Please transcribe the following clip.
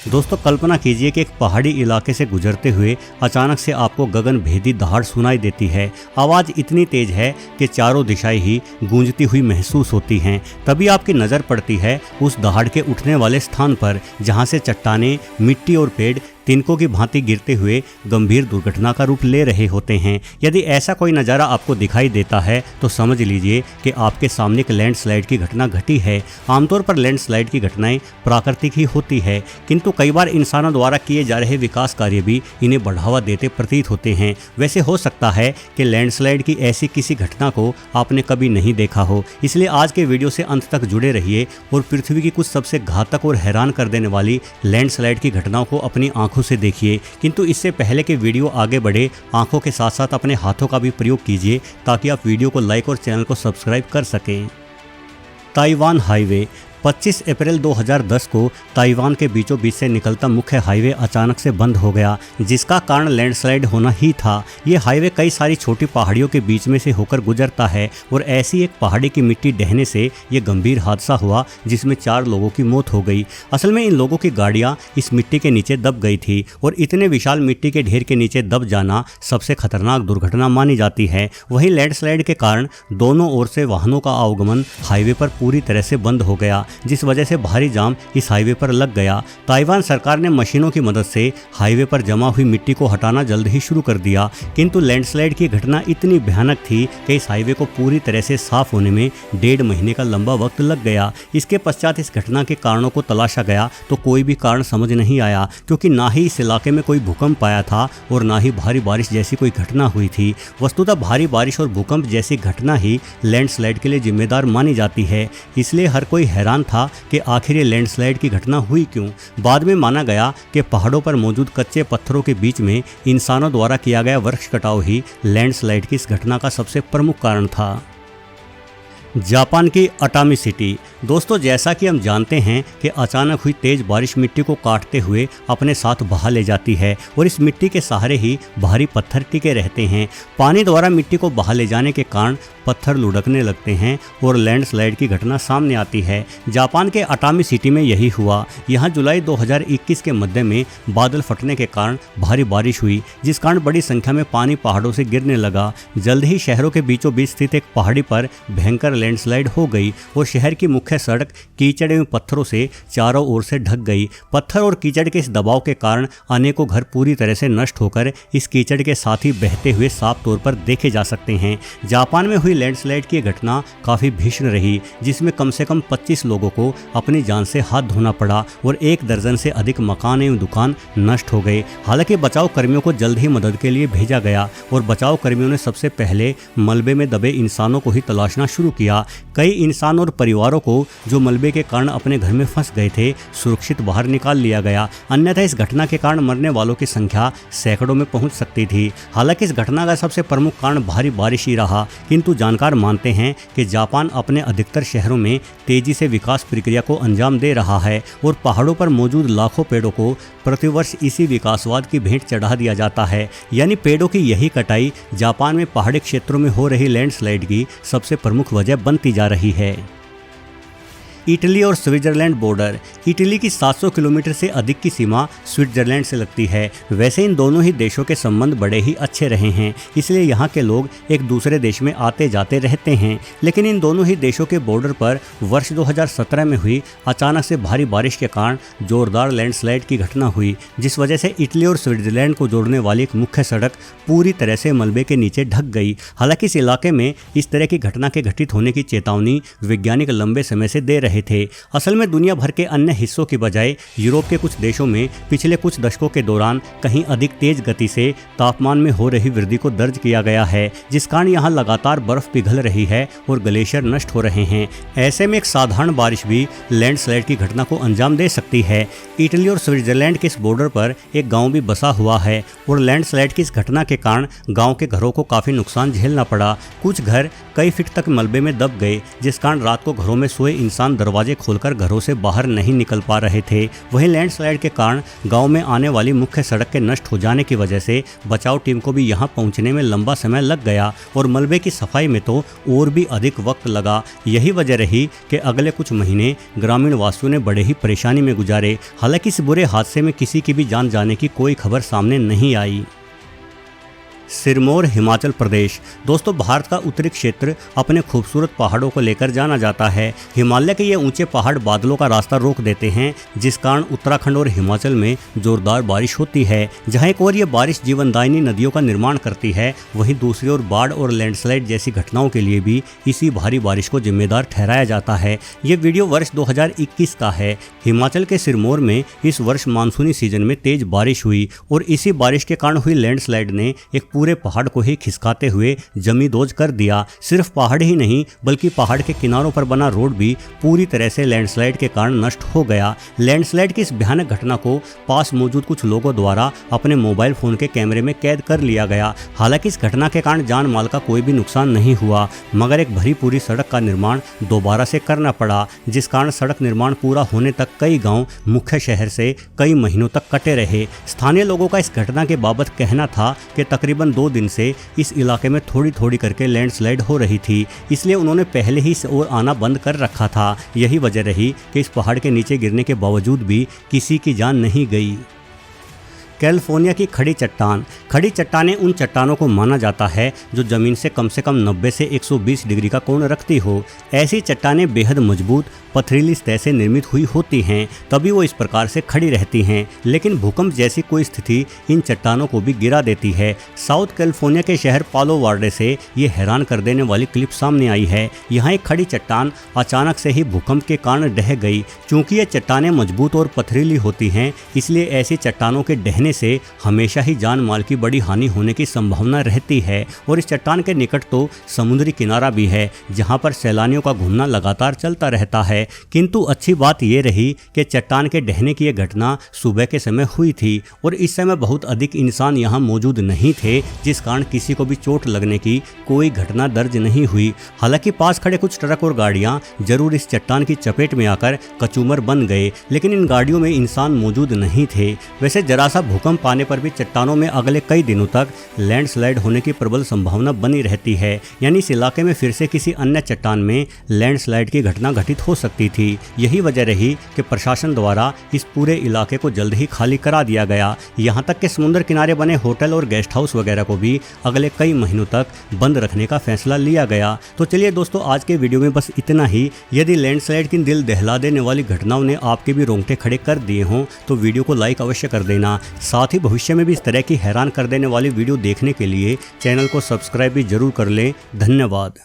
दोस्तों कल्पना कीजिए कि एक पहाड़ी इलाके से गुजरते हुए अचानक से आपको गगनभेदी दहाड़ सुनाई देती है। आवाज़ इतनी तेज है कि चारों दिशाएं ही गूंजती हुई महसूस होती हैं। तभी आपकी नज़र पड़ती है उस दहाड़ के उठने वाले स्थान पर, जहां से चट्टानें, मिट्टी और पेड़ तिनकों की भांति गिरते हुए गंभीर दुर्घटना का रूप ले रहे होते हैं। यदि ऐसा कोई नज़ारा आपको दिखाई देता है तो समझ लीजिए कि आपके सामने एक लैंडस्लाइड की घटना घटी है। आमतौर पर लैंडस्लाइड की घटनाएं प्राकृतिक ही होती है, किंतु कई बार इंसानों द्वारा किए जा रहे विकास कार्य भी इन्हें बढ़ावा देते प्रतीत होते हैं। वैसे हो सकता है कि लैंडस्लाइड की ऐसी किसी घटना को आपने कभी नहीं देखा हो, इसलिए आज के वीडियो से अंत तक जुड़े रहिए और पृथ्वी की कुछ सबसे घातक और हैरान कर देने वाली लैंडस्लाइड की घटनाओं को अपनी आंखों से देखिए। किंतु इससे पहले कि वीडियो आगे बढ़े, आंखों के साथ साथ अपने हाथों का भी प्रयोग कीजिए ताकि आप वीडियो को लाइक और चैनल को सब्सक्राइब कर सकें। ताइवान हाईवे 25 अप्रैल 2010 को ताइवान के बीचों बीच से निकलता मुख्य हाईवे अचानक से बंद हो गया, जिसका कारण लैंडस्लाइड होना ही था। ये हाईवे कई सारी छोटी पहाड़ियों के बीच में से होकर गुजरता है और ऐसी एक पहाड़ी की मिट्टी ढहने से ये गंभीर हादसा हुआ जिसमें 4 लोगों की मौत हो गई। असल में इन लोगों की गाड़ियाँ इस मिट्टी के नीचे दब गई थी और इतने विशाल मिट्टी के ढेर के नीचे दब जाना सबसे खतरनाक दुर्घटना मानी जाती है। वहीं लैंडस्लाइड के कारण दोनों ओर से वाहनों का आवागमन हाईवे पर पूरी तरह से बंद हो गया, जिस वजह से भारी जाम इस हाईवे पर लग गया। ताइवान सरकार ने मशीनों की मदद से हाईवे पर जमा हुई मिट्टी को हटाना जल्द ही शुरू कर दिया, किंतु लैंडस्लाइड की घटना इतनी भयानक थी कि इस हाईवे को पूरी तरह से साफ होने में 1.5 महीने का लंबा वक्त लग गया। इसके पश्चात इस घटना के कारणों को तलाशा गया तो कोई भी कारण समझ नहीं आया, क्योंकि ना ही इस इलाके में कोई भूकंप आया था और ना ही भारी बारिश जैसी कोई घटना हुई थी। वस्तुतः भारी बारिश और भूकंप जैसी घटना ही लैंडस्लाइड के लिए जिम्मेदार मानी जाती है। इसलिए हर कोई हैरान था कि आखिर ये लैंडस्लाइड की घटना हुई क्यों। बाद में माना गया कि पहाड़ों पर मौजूद कच्चे पत्थरों के बीच में इंसानों द्वारा किया गया वृक्ष कटाव ही लैंडस्लाइड की इस घटना का सबसे प्रमुख कारण था। जापान की अटामी सिटी। दोस्तों जैसा कि हम जानते हैं कि अचानक हुई तेज बारिश मिट्टी को काटते हुए अपने साथ बहा ले जाती है और इस मिट्टी के सहारे ही भारी पत्थर टिके रहते हैं। पानी द्वारा मिट्टी को बहा ले जाने के कारण पत्थर लुढ़कने लगते हैं और लैंडस्लाइड की घटना सामने आती है। जापान के अटामी सिटी में यही हुआ। यहाँ जुलाई 2021 के मध्य में बादल फटने के कारण भारी बारिश हुई, जिस कारण बड़ी संख्या में पानी पहाड़ों से गिरने लगा। जल्द ही शहरों के बीचों बीच स्थित एक पहाड़ी पर भयंकर लैंडस्लाइड हो गई और शहर की मुख्य सड़क कीचड़ एवं पत्थरों से चारों ओर से ढक गई। पत्थर और कीचड़ के इस दबाव के कारण अनेकों घर पूरी तरह से नष्ट होकर इस कीचड़ के साथ ही बहते हुए साफ तौर पर देखे जा सकते हैं। जापान में हुई लैंडस्लाइड की घटना काफी भीषण रही, जिसमें कम से कम 25 लोगों को अपनी जान से हाथ धोना पड़ा और 1 दर्जन से अधिक मकान एवं दुकान नष्ट हो गए। हालांकि बचाव कर्मियों को जल्द ही मदद के लिए भेजा गया और बचाव कर्मियों ने सबसे पहले मलबे में दबे इंसानों को ही तलाशना शुरू किया। कई इंसान और परिवारों को जो मलबे के कारण अपने घर में फंस गए थे सुरक्षित बाहर निकाल लिया गया, अन्यथा इस घटना के कारण मरने वालों की संख्या सैकड़ों में पहुंच सकती थी। हालांकि इस घटना का सबसे प्रमुख कारण भारी बारिश ही रहा, किंतु जानकार मानते हैं कि जापान अपने अधिकतर शहरों में तेजी से विकास प्रक्रिया को अंजाम दे रहा है और पहाड़ों पर मौजूद लाखों पेड़ों को प्रतिवर्ष इसी विकासवाद की भेंट चढ़ा दिया जाता है। यानी पेड़ों की यही कटाई जापान में पहाड़ी क्षेत्रों में हो रही लैंडस्लाइड की सबसे प्रमुख वजह बनती जा रही है। इटली और स्विट्जरलैंड बॉर्डर। इटली की 700 किलोमीटर से अधिक की सीमा स्विट्जरलैंड से लगती है। वैसे इन दोनों ही देशों के संबंध बड़े ही अच्छे रहे हैं, इसलिए यहाँ के लोग एक दूसरे देश में आते जाते रहते हैं। लेकिन इन दोनों ही देशों के बॉर्डर पर वर्ष 2017 में हुई अचानक से भारी बारिश के कारण जोरदार लैंडस्लाइड की घटना हुई, जिस वजह से इटली और स्विट्जरलैंड को जोड़ने वाली एक मुख्य सड़क पूरी तरह से मलबे के नीचे ढक गई। हालांकि इस इलाके में इस तरह की घटना के घटित होने की चेतावनी वैज्ञानिक लंबे समय से दे रहे थे। असल में दुनिया भर के अन्य हिस्सों की बजाय यूरोप के कुछ देशों में पिछले कुछ दशकों के दौरान कहीं अधिक तेज गति से तापमान में हो रही वृद्धि को दर्ज किया गया है, जिस कारण यहाँ लगातार बर्फ पिघल रही है और ग्लेशियर नष्ट हो रहे हैं। ऐसे में एक साधारण बारिश भी लैंडस्लाइड की घटना को अंजाम दे सकती है। इटली और स्विट्जरलैंड के इस बॉर्डर पर एक गाँव भी बसा हुआ है और लैंडस्लाइड की इस घटना के कारण गाँव के घरों को काफी नुकसान झेलना पड़ा। कुछ घर कई फीट तक मलबे में दब गए, जिस कारण रात को घरों में सोए इंसान दरवाजे खोलकर घरों से बाहर नहीं निकल पा रहे थे। वहीं लैंडस्लाइड के कारण गांव में आने वाली मुख्य सड़क के नष्ट हो जाने की वजह से बचाव टीम को भी यहां पहुंचने में लंबा समय लग गया और मलबे की सफाई में तो और भी अधिक वक्त लगा। यही वजह रही कि अगले कुछ महीने ग्रामीण वासियों ने बड़े ही परेशानी में गुजारे। हालांकि इस बुरे हादसे में किसी की भी जान जाने की कोई खबर सामने नहीं आई। सिरमौर हिमाचल प्रदेश। दोस्तों, भारत का उत्तरी क्षेत्र अपने खूबसूरत पहाड़ों को लेकर जाना जाता है। हिमालय के ये ऊंचे पहाड़ बादलों का रास्ता रोक देते हैं, जिस कारण उत्तराखंड और हिमाचल में जोरदार बारिश होती है। जहां एक और ये बारिश जीवनदायिनी नदियों का निर्माण करती है, वहीं दूसरी ओर बाढ़ और लैंडस्लाइड जैसी घटनाओं के लिए भी इसी भारी बारिश को जिम्मेदार ठहराया जाता है। ये वीडियो वर्ष 2021 का है। हिमाचल के सिरमौर में इस वर्ष मानसूनी सीजन में तेज बारिश हुई और इसी बारिश के कारण हुई लैंडस्लाइड ने एक पूरे पहाड़ को ही खिसकाते हुए जमींदोज कर दिया। सिर्फ पहाड़ ही नहीं बल्कि पहाड़ के किनारों पर बना रोड भी पूरी तरह से लैंडस्लाइड के कारण नष्ट हो गया। लैंडस्लाइड की इस भयानक घटना को पास मौजूद कुछ लोगों द्वारा अपने मोबाइल फोन के कैमरे में कैद कर लिया गया। हालांकि इस घटना के कारण जान माल का कोई भी नुकसान नहीं हुआ, मगर एक भरी पूरी सड़क का निर्माण दोबारा से करना पड़ा, जिस कारण सड़क निर्माण पूरा होने तक कई गाँव मुख्य शहर से कई महीनों तक कटे रहे। स्थानीय लोगों का इस घटना के बाबत कहना था कि तकरीबन 2 दिन से इस इलाके में थोड़ी थोड़ी करके लैंडस्लाइड हो रही थी, इसलिए उन्होंने पहले ही इस ओर आना बंद कर रखा था। यही वजह रही कि इस पहाड़ के नीचे गिरने के बावजूद भी किसी की जान नहीं गई। कैलिफोर्निया की खड़ी चट्टान। खड़ी चट्टानें उन चट्टानों को माना जाता है जो जमीन से कम 90 से 120 डिग्री का कोण रखती हो। ऐसी चट्टानें बेहद मजबूत पथरीली सतह से निर्मित हुई होती हैं, तभी वो इस प्रकार से खड़ी रहती हैं। लेकिन भूकंप जैसी कोई स्थिति इन चट्टानों को भी गिरा देती है। साउथ कैलिफोर्निया के शहर पालो वार्डे से ये हैरान कर देने वाली क्लिप सामने आई है। यहाँ एक खड़ी चट्टान अचानक से ही भूकंप के कारण ढह गई। चूंकि ये चट्टानें मजबूत और पथरीली होती हैं, इसलिए ऐसी चट्टानों के ढहने से हमेशा ही जान माल की बड़ी हानि होने की संभावना रहती है। और इस चट्टान के निकट तो समुद्री किनारा भी है, जहाँ पर सैलानियों का घूमना लगातार चलता रहता है। किंतु अच्छी बात यह रही कि चट्टान के ढहने की यह घटना सुबह के समय हुई थी और इस समय बहुत अधिक इंसान यहाँ मौजूद नहीं थे, जिस कारण किसी को भी चोट लगने की कोई घटना दर्ज नहीं हुई। हालांकि पास खड़े कुछ ट्रक और गाड़ियाँ जरूर इस चट्टान की चपेट में आकर कचूमर बन गए, लेकिन इन गाड़ियों में इंसान मौजूद नहीं थे। वैसे जरा सा भूकंप आने पर भी चट्टानों में अगले कई दिनों तक लैंडस्लाइड होने की प्रबल संभावना बनी रहती है, यानी इस इलाके में फिर से किसी अन्य चट्टान में लैंडस्लाइड की घटना घटित हो सकती थी। यही वजह रही कि प्रशासन द्वारा इस पूरे इलाके को जल्द ही खाली करा दिया गया। यहाँ तक कि समुद्र किनारे बने होटल और गेस्ट हाउस वगैरह को भी अगले कई महीनों तक बंद रखने का फैसला लिया गया। तो चलिए दोस्तों, आज के वीडियो में बस इतना ही। यदि लैंडस्लाइड की दिल दहला देने वाली घटनाओं ने आपके भी रोंगटे खड़े कर दिए हों तो वीडियो को लाइक अवश्य कर देना। साथ ही भविष्य में भी इस तरह की हैरान कर देने वाली वीडियो देखने के लिए चैनल को सब्सक्राइब भी जरूर कर लें। धन्यवाद।